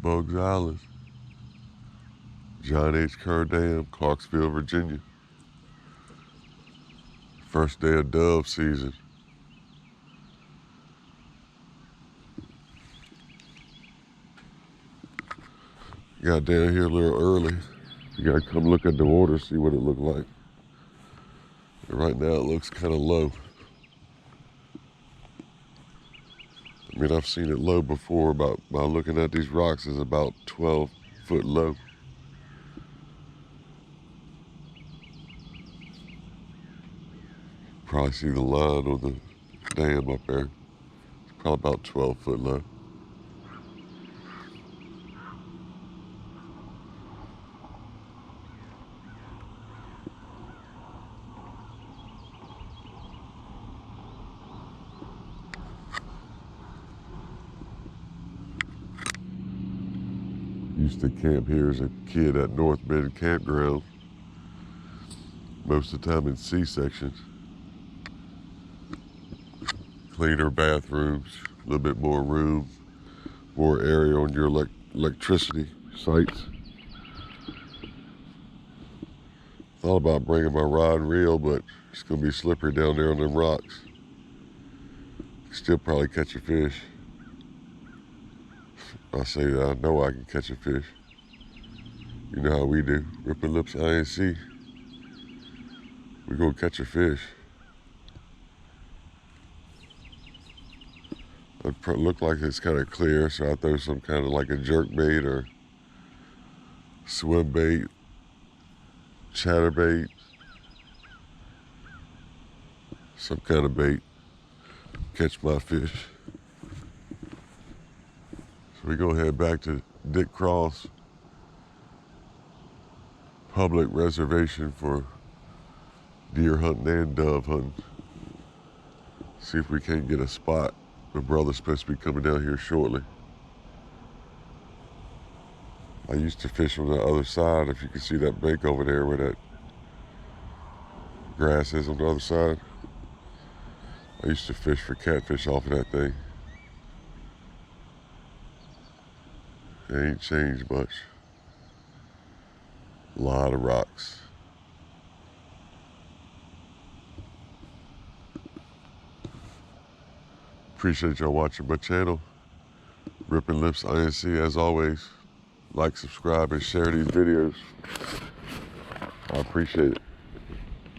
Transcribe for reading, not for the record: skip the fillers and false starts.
Bugs Island, John H. Kerr Dam, Clarksville, Virginia. First day of dove season. Got down here a little early. You gotta come look at the water, see what it looked like. And right now it looks kind of low. I mean, I've seen it low before, by looking at these rocks, is about 12 foot low. Probably see the line on the dam up there. It's probably about 12 foot low. Used to camp here as a kid at North Bend Campground. Most of the time in C-sections. Cleaner bathrooms, a little bit more room, more area on your electricity sites. Thought about bringing my rod and reel, but it's gonna be slippery down there on them rocks. Still probably catch a fish. I say that I know I can catch a fish. You know how we do. Ripping Lips INC. We gonna catch a fish. It look like it's kind of clear, so I throw some kind of like a jerk bait or swim bait, chatterbait, some kind of bait. Catch my fish. So we go head back to Dick Cross public reservation for deer hunting and dove hunting. See if we can't get a spot. My brother's supposed to be coming down here shortly. I used to fish on the other side. If you can see that bank over there where that grass is on the other side. I used to fish for catfish off of that thing. It ain't changed much. A lot of rocks. Appreciate y'all watching my channel. Ripping Lips INC, as always. Like, subscribe, and share these videos. I appreciate it.